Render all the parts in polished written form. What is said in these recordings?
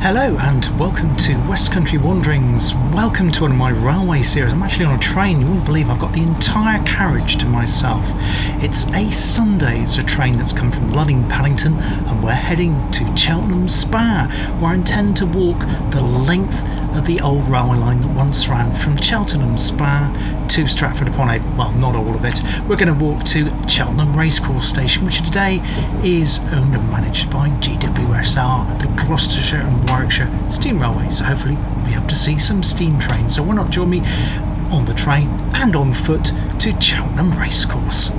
Hello and welcome to West Country Wanderings. Welcome to one of my railway series. I'm actually on a train. You wouldn't believe I've got the entire carriage to myself. It's a Sunday. It's a train that's come from Luding Paddington and we're heading to Cheltenham Spa, where I intend to walk the length of the old railway line that once ran from Cheltenham Spa to Stratford-upon-Avon. Well, not all of it. We're going to walk to Cheltenham Racecourse Station, which today is owned and managed by GWSR, the Gloucestershire and Warwickshire Steam Railway. So hopefully we'll be able to see some steam trains. So why not join me on the train and on foot to Cheltenham Racecourse.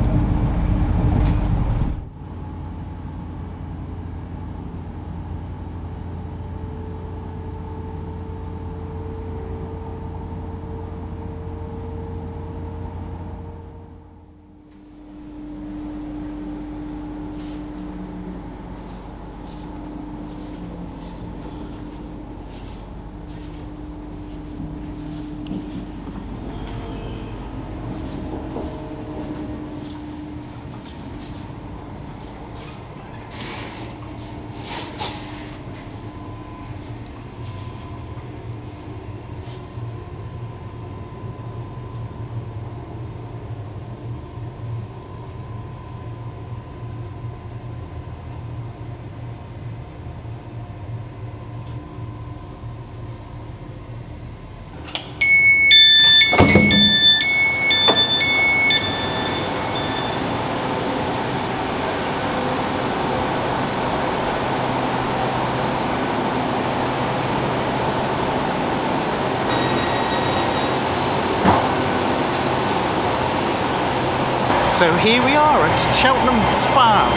So here we are at Cheltenham Spa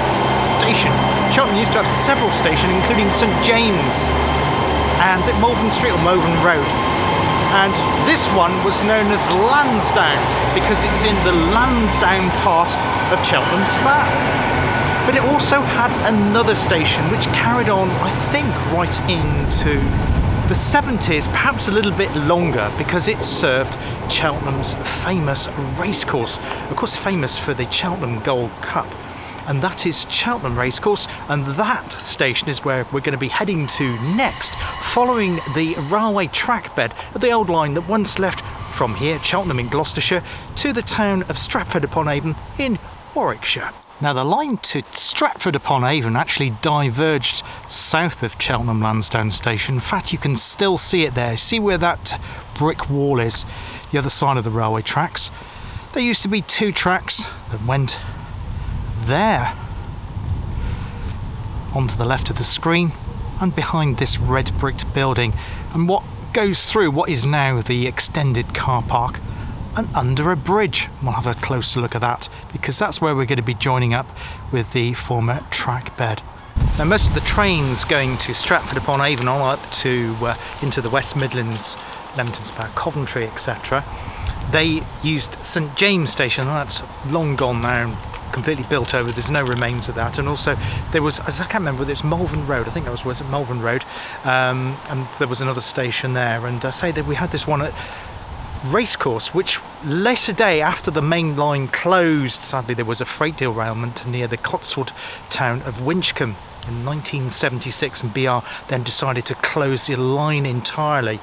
Station. Cheltenham used to have several stations, including St James and at Malvern Street or Malvern Road. And this one was known as Lansdown because it's in the Lansdown part of Cheltenham Spa. But it also had another station which carried on, I think, right into the 70s, perhaps a little bit longer, because it served Cheltenham's famous racecourse, of course famous for the Cheltenham Gold Cup, and that is Cheltenham Racecourse, and that station is where we're going to be heading to next, following the railway track bed of the old line that once left from here, Cheltenham in Gloucestershire, to the town of Stratford-upon-Avon in Warwickshire. Now the line to Stratford-upon-Avon actually diverged south of Cheltenham Lansdown Station. In fact, you can still see it there. See where that brick wall is, the other side of the railway tracks. There used to be two tracks that went there, onto the left of the screen and behind this red bricked building, and what goes through what is now the extended car park and under a bridge. We'll have a closer look at that because that's where we're going to be joining up with the former track bed. Now most of the trains going to Stratford-upon-Avon on up to into the West Midlands, Leamington Spa, Coventry, etc. They used St James Station, and that's long gone now, completely built over. There's no remains of that. And also there was, I can't remember whether it's Malvern Road, I think that was it Malvern Road, and there was another station there. And I say that we had this one at Racecourse, which later day, after the main line closed, sadly there was a freight derailment near the Cotswold town of Winchcombe in 1976, and BR then decided to close the line entirely.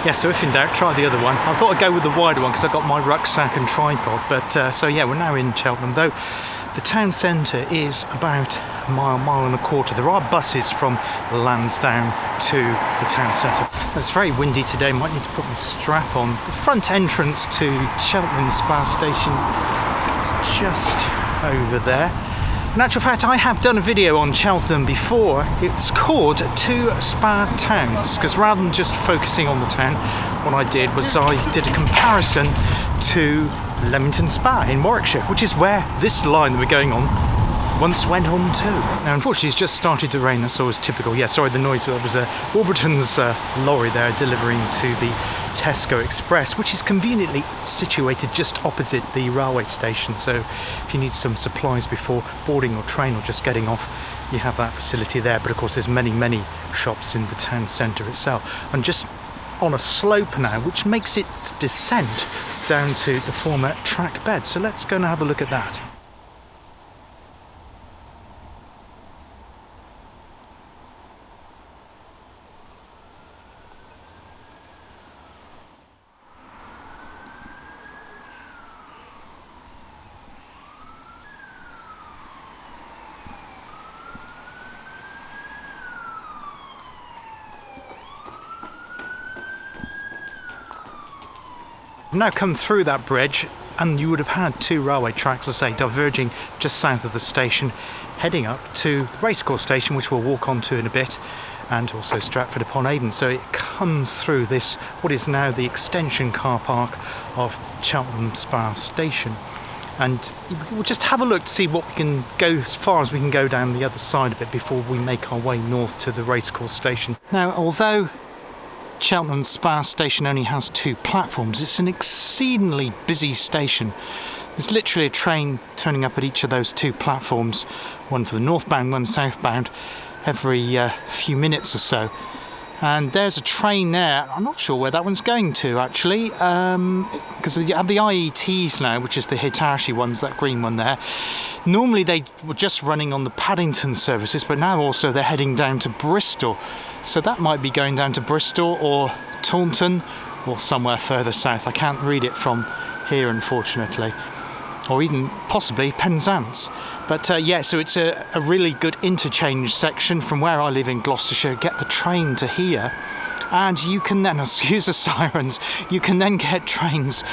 Yeah, so if in doubt, try the other one. I thought I'd go with the wider one because I've got my rucksack and tripod, but so yeah, we're now in Cheltenham, though the town centre is about a mile and a quarter. There are buses from Lansdown to the town centre. It's very windy today, might need to put my strap on. The front entrance to Cheltenham Spa Station is just over there. In actual fact, I have done a video on Cheltenham before. It's called Two Spa Towns, because rather than just focusing on the town, what I did was I did a comparison to Leamington Spa in Warwickshire, which is where this line that we're going on once went on to. Now unfortunately it's just started to rain, that's always typical. Yeah, sorry, the noise, that was Warburton's lorry there delivering to the Tesco Express, which is conveniently situated just opposite the railway station. So if you need some supplies before boarding your train or just getting off, you have that facility there. But of course there's many shops in the town centre itself. And just on a slope now, which makes its descent down to the former track bed. So let's go and have a look at that. I've now come through that bridge, and you would have had two railway tracks, as I say, diverging just south of the station, heading up to the Racecourse Station, which we'll walk on to in a bit, and also Stratford-upon-Avon. So it comes through this, what is now the extension car park of Cheltenham Station. And we'll just have a look to see what we can go, as far as we can go down the other side of it before we make our way north to the Racecourse Station. Now, although Cheltenham Station only has two platforms, it's an exceedingly busy station. There's literally a train turning up at each of those two platforms, one for the northbound, one southbound, every few minutes or so. And there's a train there. I'm not sure where that one's going to, actually, because you have the IETs now, which is the Hitachi ones, that green one there. Normally they were just running on the Paddington services, but now also they're heading down to Bristol. So that might be going down to Bristol or Taunton or somewhere further south. I can't read it from here, unfortunately. Or even possibly Penzance. But yeah, so it's a really good interchange section from where I live in Gloucestershire. Get the train to here, and you can then, excuse the sirens, you can then get trains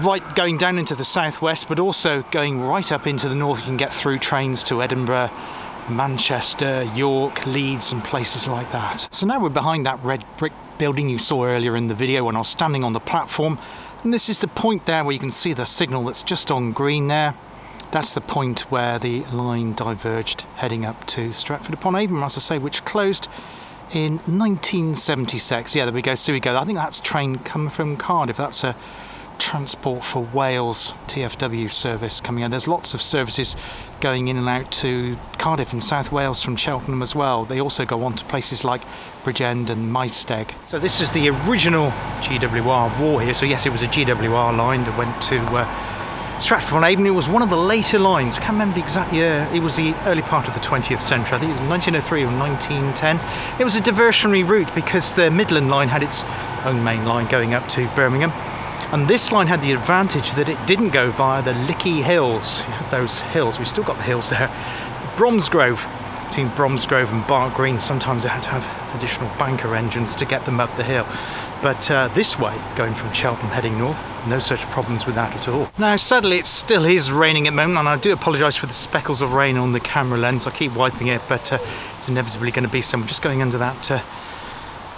right going down into the southwest, but also going right up into the north. You can get through trains to Edinburgh, Manchester, York, Leeds and places like that. So now we're behind that red brick building you saw earlier in the video when I was standing on the platform, and this is the point there where you can see the signal that's just on green there. That's the point where the line diverged heading up to Stratford-upon-Avon, as I say, which closed in 1976. Yeah, there we go, so we go. I think that's a train coming from Cardiff. That's a Transport for Wales TFW service coming in. There's lots of services going in and out to Cardiff and South Wales from Cheltenham as well. They also go on to places like Bridgend and Maesteg. So this is the original GWR war here. So yes, it was a GWR line that went to Stratford-upon-Avon. It was one of the later lines. I can't remember the exact year. It was the early part of the 20th century. I think it was 1903 or 1910. It was a diversionary route because the Midland line had its own main line going up to Birmingham. And this line had the advantage that it didn't go via the Lickey Hills. You had those hills, we still got the hills there. Bromsgrove, between Bromsgrove and Bark Green, sometimes they had to have additional banker engines to get them up the hill. But this way, going from Cheltenham heading north, no such problems with that at all. Now sadly it still is raining at the moment, and I do apologise for the speckles of rain on the camera lens. I keep wiping it, but it's inevitably going to be some. Just going under that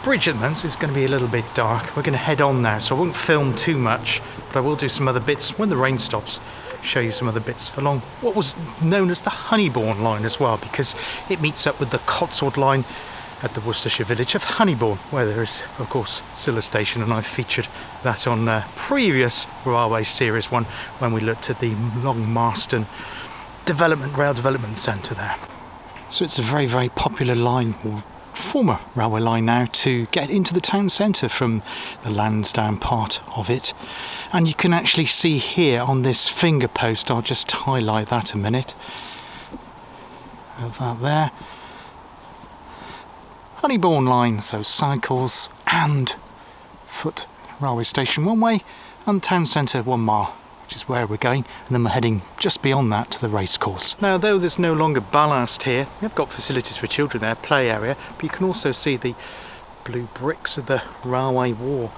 bridge at the moment, so it's going to be a little bit dark. We're going to head on now, so I won't film too much, but I will do some other bits when the rain stops, show you some other bits along what was known as the Honeybourne line as well, because it meets up with the Cotswold line at the Worcestershire village of Honeybourne, where there is of course still a station, and I've featured that on previous railway series one when we looked at the Long Marston rail development centre there. So it's a very, very popular line, or former railway line now, to get into the town centre from the Lansdown part of it. And you can actually see here on this finger post, I'll just highlight that a minute, of that there, Honeybourne line, so cycles and foot railway station one way, and town centre 1 mile, which is where we're going, and then we're heading just beyond that to the racecourse. Now, though there's no longer ballast here, we've got facilities for children there, play area, but you can also see the blue bricks of the railway wall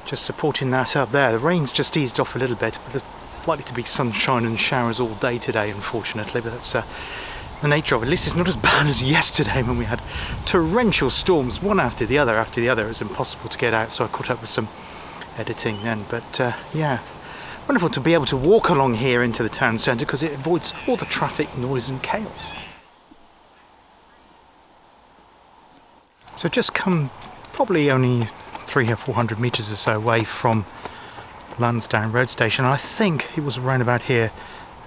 just supporting that up there. The rain's just eased off a little bit, but there's likely to be sunshine and showers all day today, unfortunately, but that's the nature of it. At least it's not as bad as yesterday when we had torrential storms, one after the other. It was impossible to get out, so I caught up with some editing then, but yeah. Wonderful to be able to walk along here into the town centre because it avoids all the traffic noise and chaos. So just come probably only 300 or 400 metres or so away from Lansdown Road Station. I think it was around about here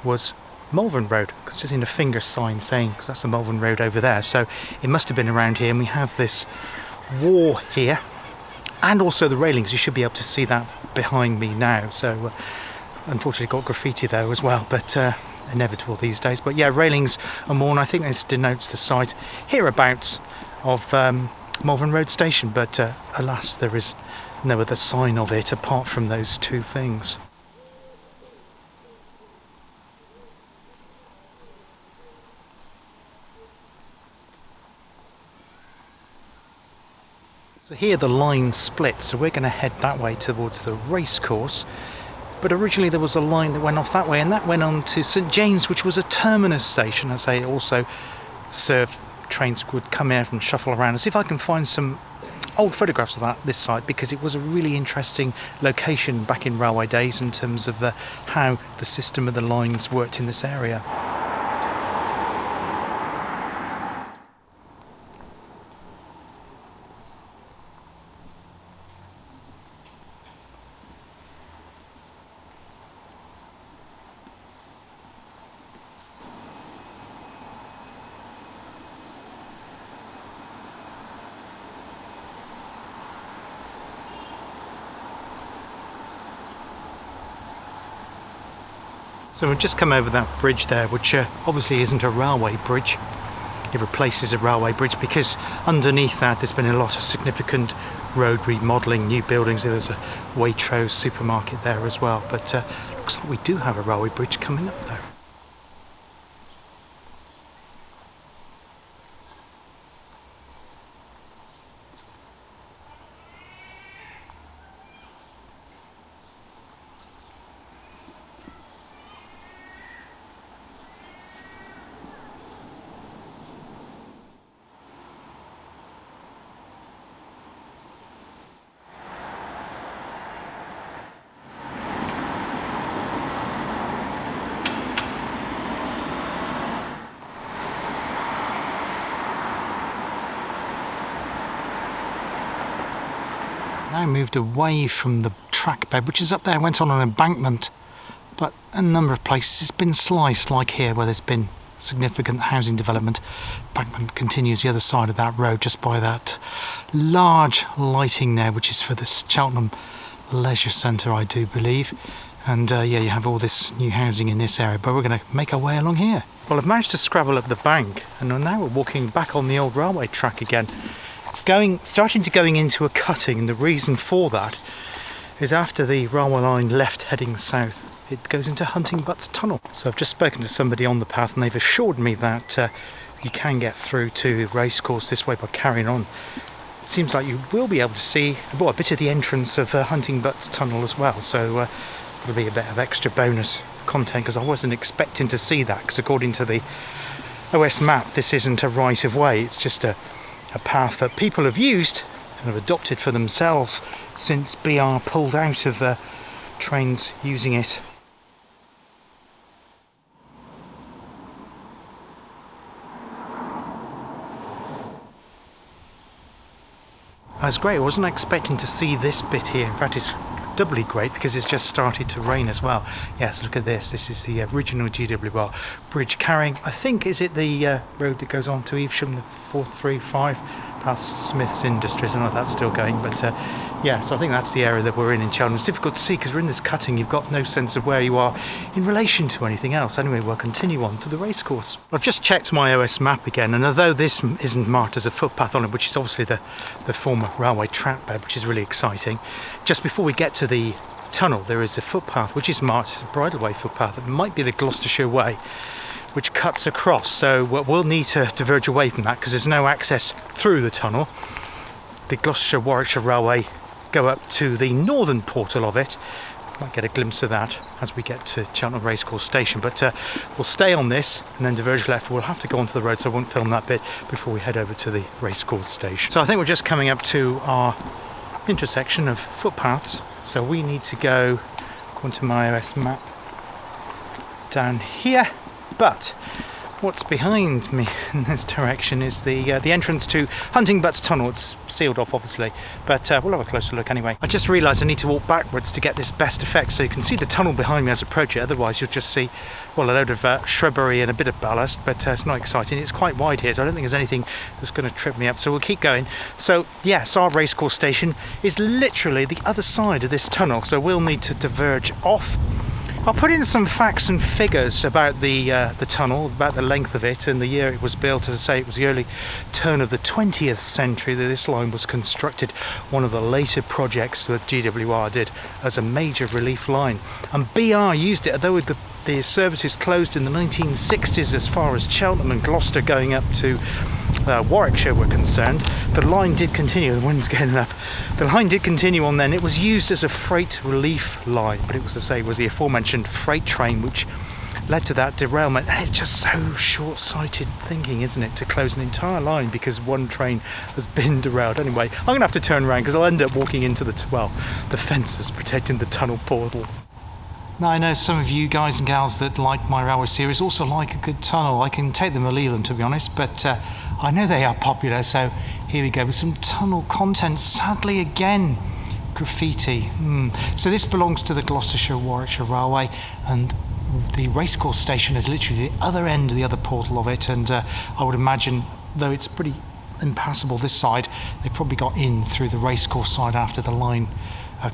was Malvern Road, because there's in a finger sign saying, because that's the Malvern Road over there, so it must have been around here. And we have this war here, and also the railings. You should be able to see that behind me now. So unfortunately got graffiti there as well, but inevitable these days. But yeah, railings are more, and I think this denotes the site hereabouts of Malvern Road Station, but alas, there is no other sign of it apart from those two things. So here the line split, so we're going to head that way towards the racecourse. But originally there was a line that went off that way, and that went on to St James, which was a terminus station. As I say, it also served trains would come out and shuffle around. And see if I can find some old photographs of this site, because it was a really interesting location back in railway days in terms of how the system of the lines worked in this area. So we've just come over that bridge there, which obviously isn't a railway bridge. It replaces a railway bridge, because underneath that there's been a lot of significant road remodelling, new buildings. There's a Waitrose supermarket there as well, but looks like we do have a railway bridge coming up there. Now moved away from the track bed, which is up there, went on an embankment, but a number of places it's been sliced, like here where there's been significant housing development. Embankment continues the other side of that road, just by that large lighting there, which is for the Cheltenham Leisure Centre, I do believe. And yeah, you have all this new housing in this area, but we're going to make our way along here. Well, I've managed to scrabble up the bank, and now we're walking back on the old railway track again. Starting to going into a cutting, and the reason for that is after the railway line left heading south, it goes into Hunting Butts Tunnel. So I've just spoken to somebody on the path, and they've assured me that you can get through to the racecourse this way by carrying on. It seems like you will be able to see a bit of the entrance of Hunting Butts Tunnel as well, so it'll be a bit of extra bonus content, because I wasn't expecting to see that, because according to the OS map this isn't a right of way, it's just a path that people have used and have adopted for themselves since BR pulled out of trains using it. That's great. I wasn't expecting to see this bit here. In fact, it's doubly great because it's just started to rain as well. Yes, look at this. This is the original GWSR bridge carrying, I think, is it the road that goes on to Evesham, the 435 past Smith's Industries? I don't know if that's still going, but yeah, so I think that's the area that we're in Cheltenham. It's difficult to see because we're in this cutting. You've got no sense of where you are in relation to anything else. Anyway, we'll continue on to the racecourse. I've just checked my OS map again, and although this isn't marked as a footpath on it, which is obviously the former railway track bed, which is really exciting, just before we get to the tunnel there is a footpath which is marked as a bridleway footpath. It might be the Gloucestershire Way, which cuts across, so we'll need to diverge away from that because there's no access through the tunnel. The Gloucestershire-Warwickshire Railway go up to the northern portal of it. Might get a glimpse of that as we get to Cheltenham Racecourse Station, but we'll stay on this and then diverge left. We'll have to go onto the road, so I won't film that bit before we head over to the Racecourse Station. So I think we're just coming up to our intersection of footpaths, so we need to go, according to my OS map, down here. But What's behind me in this direction is the entrance to Hunting Butts Tunnel. It's sealed off, obviously, but we'll have a closer look anyway. I just realised I need to walk backwards to get this best effect, so you can see the tunnel behind me as I approach it. Otherwise, you'll just see, well, a load of shrubbery and a bit of ballast, but it's not exciting. It's quite wide here, so I don't think there's anything that's going to trip me up. So we'll keep going. So yes, our Racecourse Station is literally the other side of this tunnel, so we'll need to diverge off. I'll put in some facts and figures about the tunnel, about the length of it and the year it was built. As I say, it was the early turn of the 20th century that this line was constructed, one of the later projects that GWR did as a major relief line. And BR used it, although the services closed in the 1960s as far as Cheltenham and Gloucester going up to Warwickshire were concerned. The line did continue, the wind's getting up. The line did continue on then. It was used as a freight relief line, but it was, as I say, was the aforementioned freight train which led to that derailment. And it's just so short-sighted thinking, isn't it, to close an entire line because one train has been derailed. Anyway, I'm going to have to turn around because I'll end up walking into the fences protecting the tunnel portal. Now, I know some of you guys and gals that like my railway series also like a good tunnel. I can take them or leave them, to be honest, but I know they are popular, so here we go with some tunnel content. Sadly, again, graffiti. So this belongs to the Gloucestershire-Warwickshire Railway, and the Racecourse Station is literally the other end of the other portal of it, and I would imagine, though it's pretty impassable this side, they probably got in through the Racecourse side after the line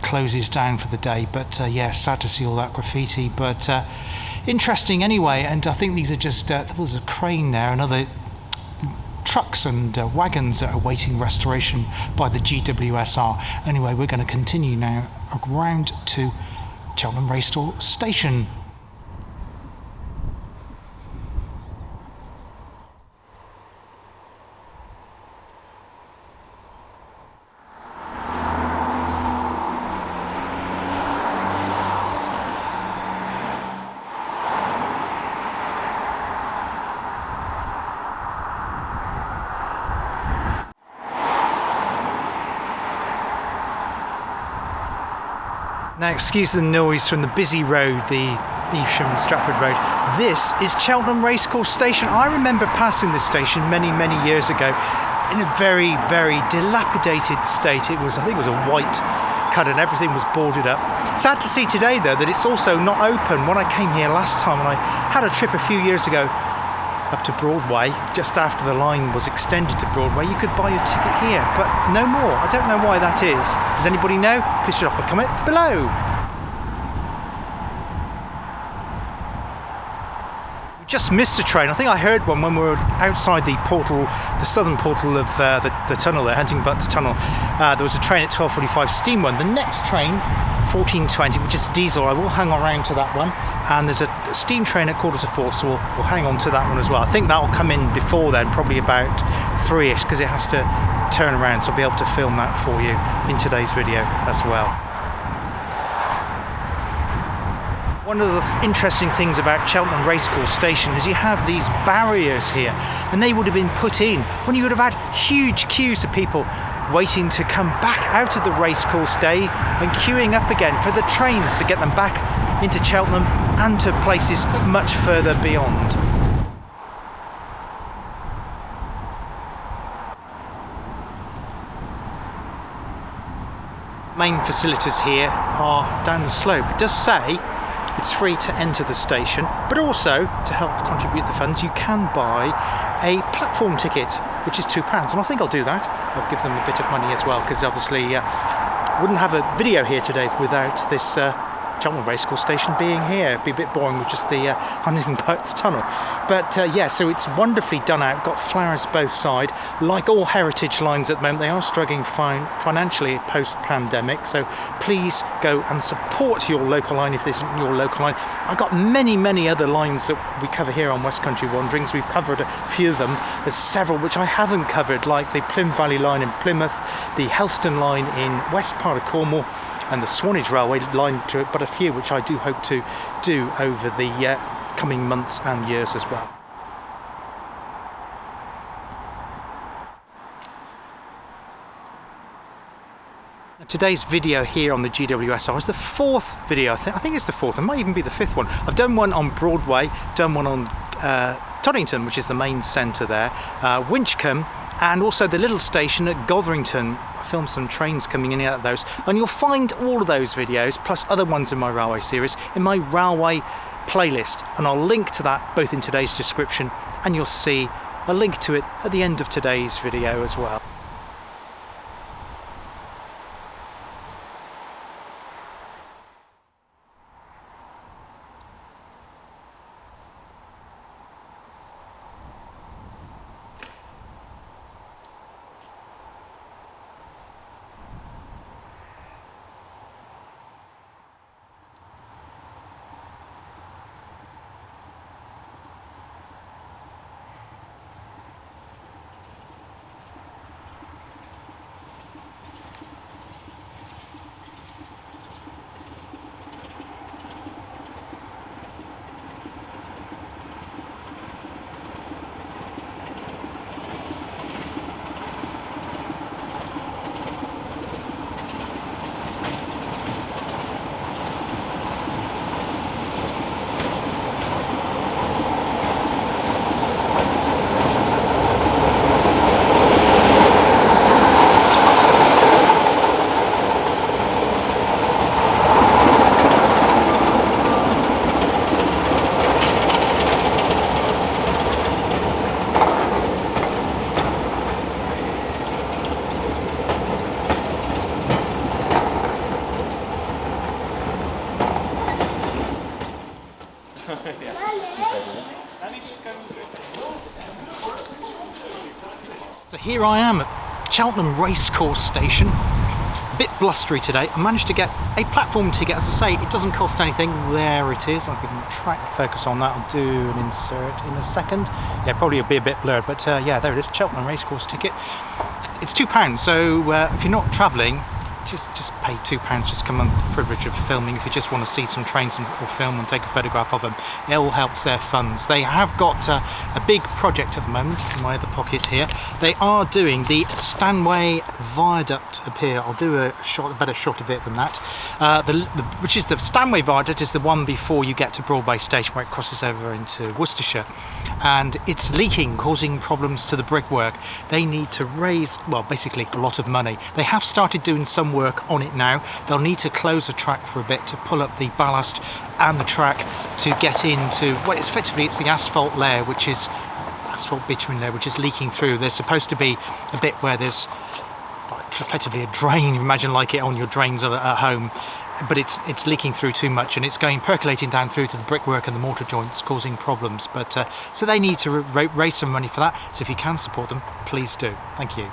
closes down for the day. But yeah, sad to see all that graffiti, but interesting anyway. And I think these are just there was a crane there and other trucks and wagons that are awaiting restoration by the GWSR. Anyway, we're going to continue now around to Cheltenham Racecourse Station. Now, excuse the noise from the busy road, the Evesham Stratford Road. This is Cheltenham Racecourse Station. I remember passing this station many, many years ago in a very, very dilapidated state. It was, I think it was a white cut and everything was boarded up. Sad to see today, though, that it's also not open. When I came here last time, and I had a trip a few years ago up to Broadway, just after the line was extended to Broadway, you could buy your ticket here, but no more. I don't know why that is. Does anybody know? Please drop a comment below. We just missed a train. I think I heard one when we were outside the portal, the southern portal of the tunnel there, Hunting Butts Tunnel. There was a train at 12:45, steam one. The next train, 14:20, which is diesel, I will hang around to that one. And there's a steam train at 3:45, so we'll hang on to that one as well. I think that'll come in before then, probably about 3ish, because it has to turn around, so I'll be able to film that for you in today's video as well. One of the interesting things about Cheltenham Racecourse Station is you have these barriers here, and they would have been put in when you would have had huge queues of people waiting to come back out of the racecourse day and queuing up again for the trains to get them back into Cheltenham and to places much further beyond. Main facilities here are down the slope. It does say it's free to enter the station, but also to help contribute the funds you can buy a platform ticket, which is £2, and I think I'll do that. I'll give them a bit of money as well, because obviously wouldn't have a video here today without this Cheltenham Racecourse Station being here. It'd be a bit boring with just the Hunting Butts Tunnel. But yeah, so it's wonderfully done out, got flowers both sides. Like all heritage lines at the moment, they are struggling financially post-pandemic, so please go and support your local line if this isn't your local line. I've got many, many other lines that we cover here on West Country Wanderings. We've covered a few of them. There's several which I haven't covered, like the Plym Valley line in Plymouth, the Helston line in west part of Cornwall, and the Swanage Railway line to it, but a few which I do hope to do over the coming months and years as well. Today's video here on the GWSR is the fourth video. I think it's the fourth. It might even be the fifth one. I've done one on Broadway, done one on Toddington, which is the main centre there, Winchcombe, and also the little station at Gotherington. I filmed some trains coming in and out of those, and you'll find all of those videos plus other ones in my railway series in my railway playlist, and I'll link to that both in today's description, and you'll see a link to it at the end of today's video as well. So here I am at Cheltenham Racecourse Station. A bit blustery today. I managed to get a platform ticket. As I say, it doesn't cost anything. There it is. I can try to focus on that. I'll do an insert in a second. Yeah, probably it'll be a bit blurred, but yeah, there it is. Cheltenham Racecourse ticket. It's £2, so if you're not travelling, just pay £2, just come on the privilege of filming. If you just want to see some trains or film and take a photograph of them, it all helps their funds. They have got a big project at the moment in my other pocket here. They are doing the Stanway Viaduct up here. I'll do a better shot of it than that. Which is the Stanway Viaduct is the one before you get to Broadway Station, where it crosses over into Worcestershire, and it's leaking, causing problems to the brickwork. They need to raise, well, basically a lot of money. They have started doing some work on it now. They'll need to close the track for a bit to pull up the ballast and the track to get into what is effectively it's the asphalt layer, which is asphalt bitumen layer, which is leaking through. There's supposed to be a bit where there's effectively a drain. Imagine like it on your drains at home, but it's leaking through too much, and it's percolating down through to the brickwork and the mortar joints, causing problems. But so they need to raise some money for that. So if you can support them, please do. Thank you.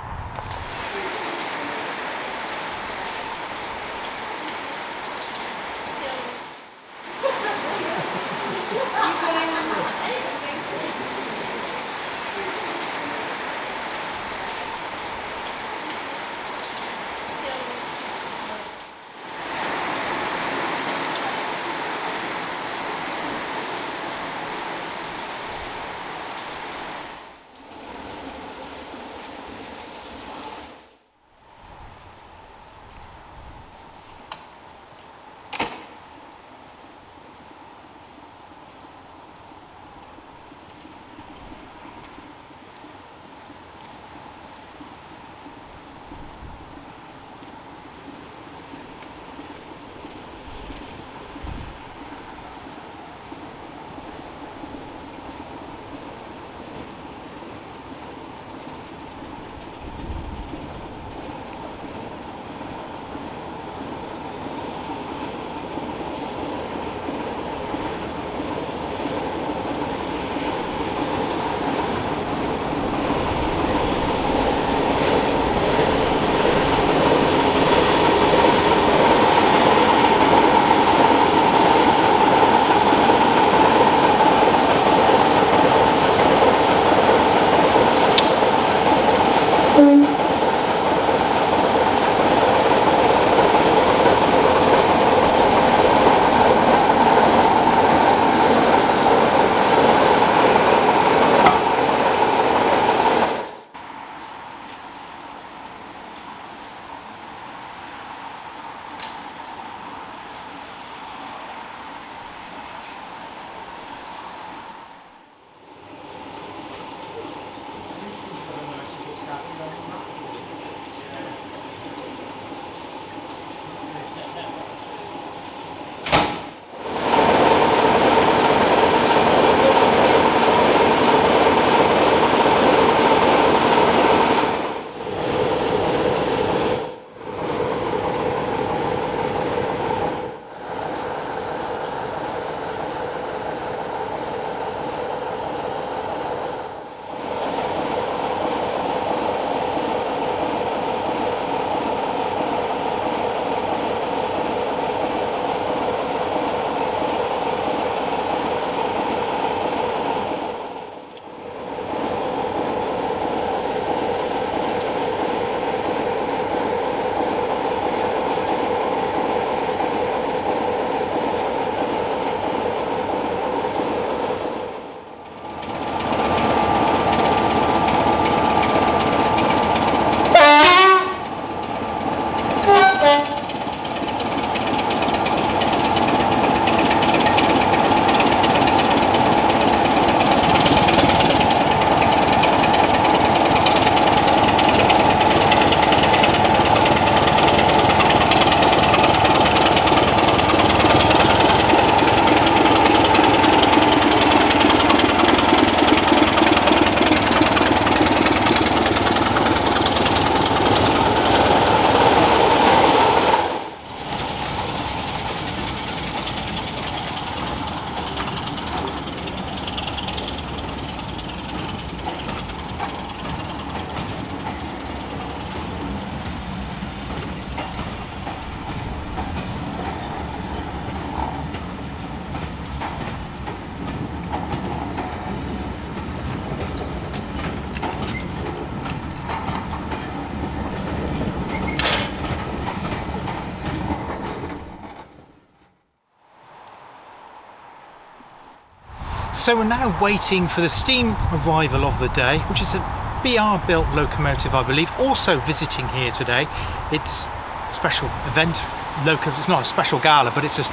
So we're now waiting for the steam arrival of the day, which is a BR built locomotive, I believe, also visiting here today. It's a special event, it's not a special gala, but it's just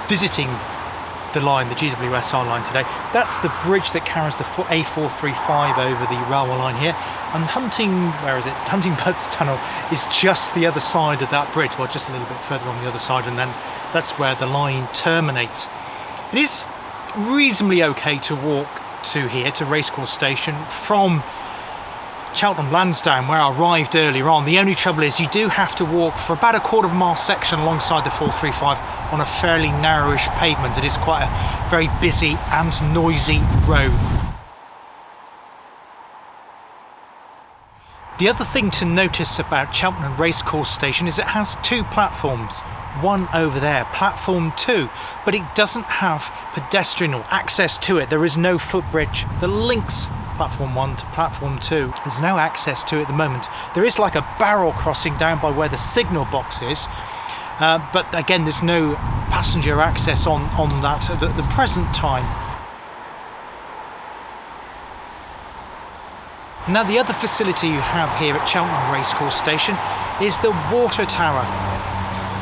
visiting the line, the GWSR line today. That's the bridge that carries the A435 over the railway line here. And Hunting-Butts Tunnel is just the other side of that bridge, well, just a little bit further on the other side, and then that's where the line terminates. It is reasonably okay to walk to here, to Racecourse Station, from Cheltenham Lansdown, where I arrived earlier on. The only trouble is you do have to walk for about a quarter-mile section alongside the 435 on a fairly narrowish pavement. It is quite a very busy and noisy road. The other thing to notice about Cheltenham Racecourse Station is it has two platforms. One over there, platform 2, but it doesn't have pedestrian or access to it. There is no footbridge that links platform 1 to platform 2. There's no access to it at the moment. There is like a barrel crossing down by where the signal box is, but again, there's no passenger access on that at the present time. Now, the other facility you have here at Cheltenham Racecourse Station is the water tower.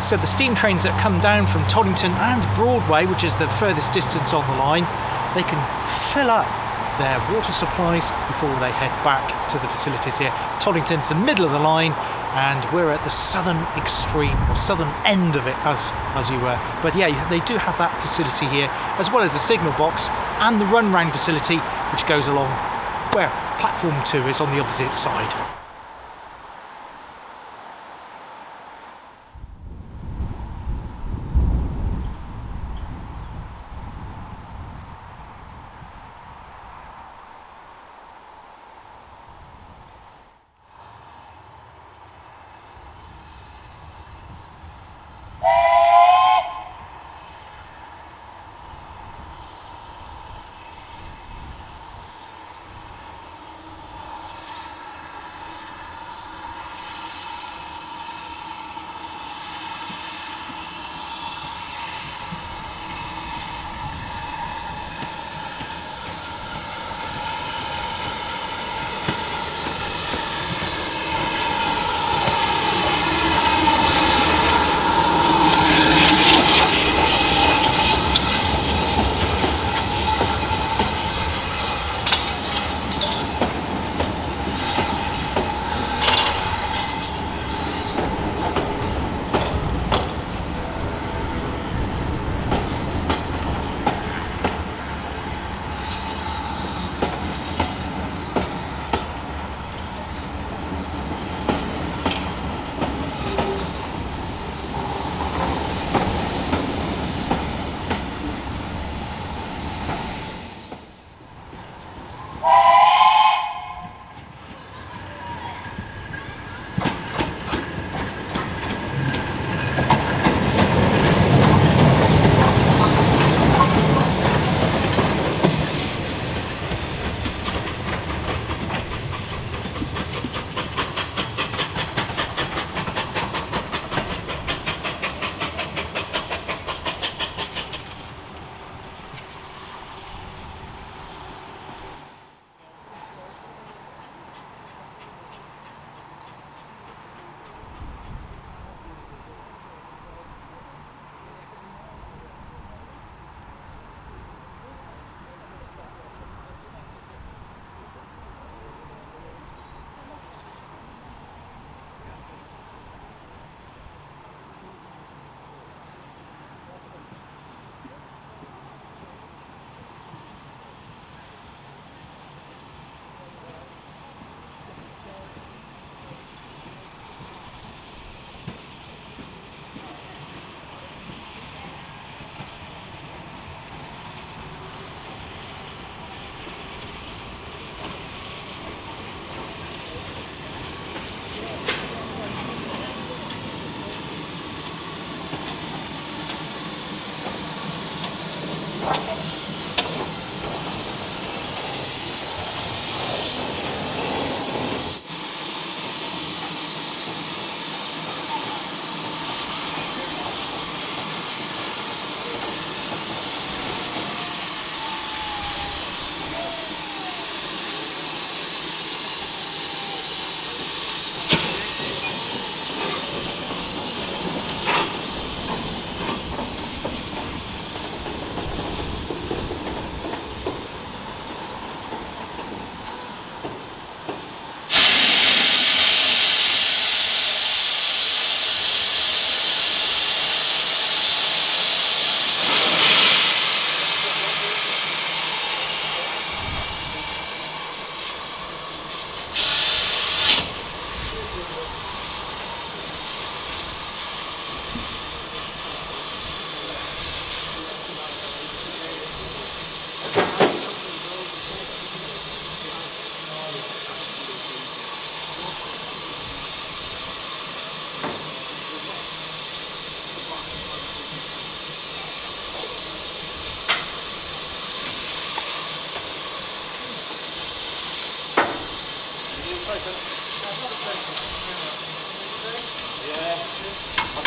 So the steam trains that come down from Toddington and Broadway, which is the furthest distance on the line, they can fill up their water supplies before they head back to the facilities here. Toddington's the middle of the line, and we're at the southern extreme, or southern end of it, as you were. But yeah, they do have that facility here, as well as the signal box and the run round facility, which goes along where platform 2 is on the opposite side.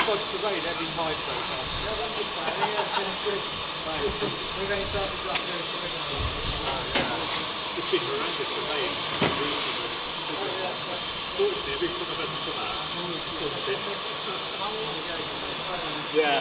dodged the rain every time so far. Yeah, that's good. We've only started to it's been horrendous the rain recently. Fortunately, we've some of us come out. Yeah.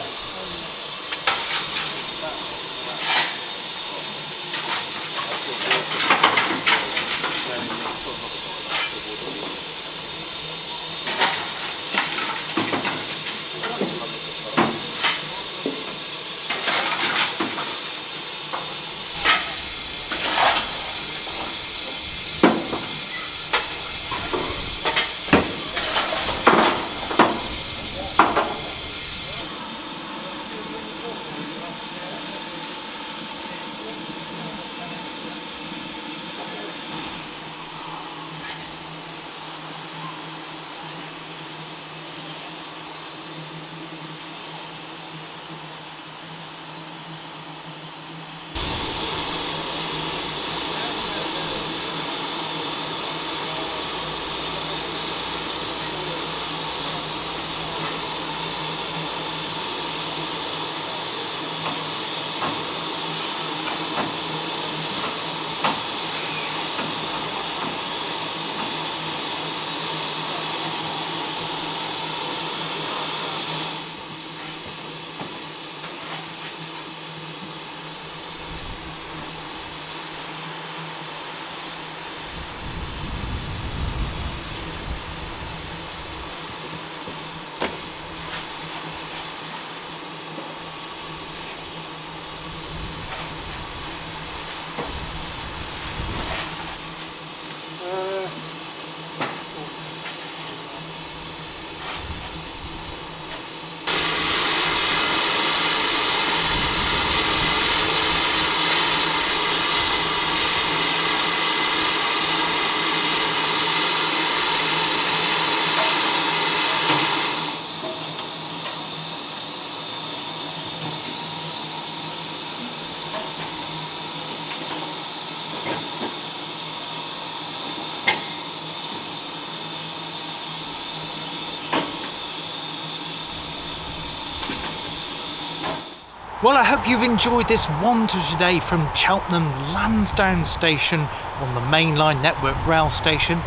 Well, I hope you've enjoyed this wander today from Cheltenham Lansdown Station on the mainline network rail station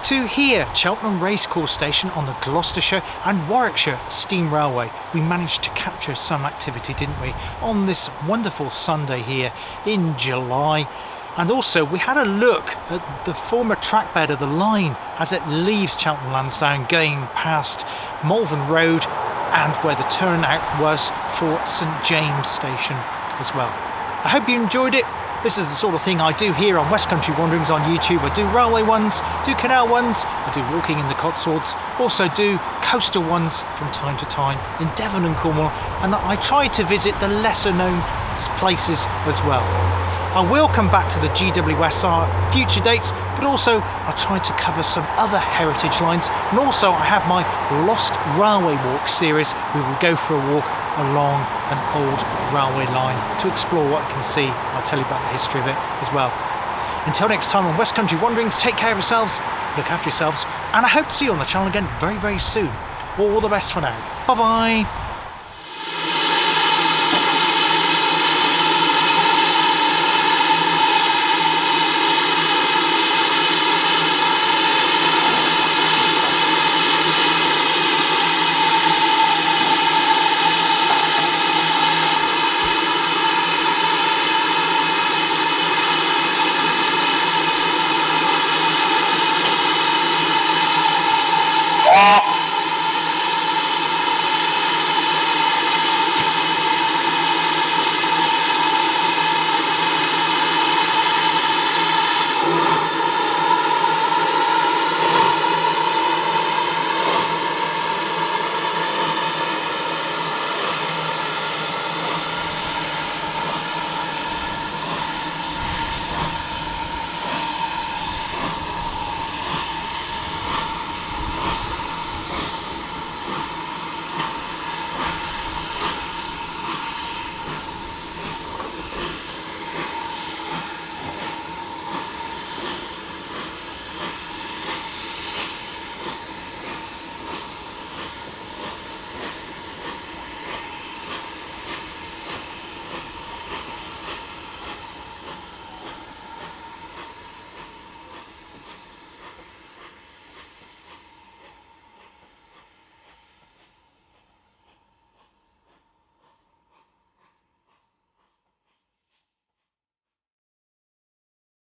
to here, Cheltenham Racecourse Station on the Gloucestershire and Warwickshire Steam Railway. We managed to capture some activity, didn't we, on this wonderful Sunday here in July. And also we had a look at the former trackbed of the line as it leaves Cheltenham Lansdown going past Malvern Road and where the turnout was for St James Station as well. I hope you enjoyed it. This is the sort of thing I do here on West Country Wanderings on YouTube. I do railway ones, do canal ones, I do walking in the Cotswolds, also do coastal ones from time to time in Devon and Cornwall, and I try to visit the lesser known places as well. I will come back to the GWSR future dates, but also I'll try to cover some other heritage lines, and also I have my Lost Railway Walk series. We will go for a walk along an old railway line to explore what I can see. I'll tell you about the history of it as well. Until next time on West Country Wanderings, take care of yourselves, look after yourselves, and I hope to see you on the channel again very, very soon. All the best for now. Bye-bye.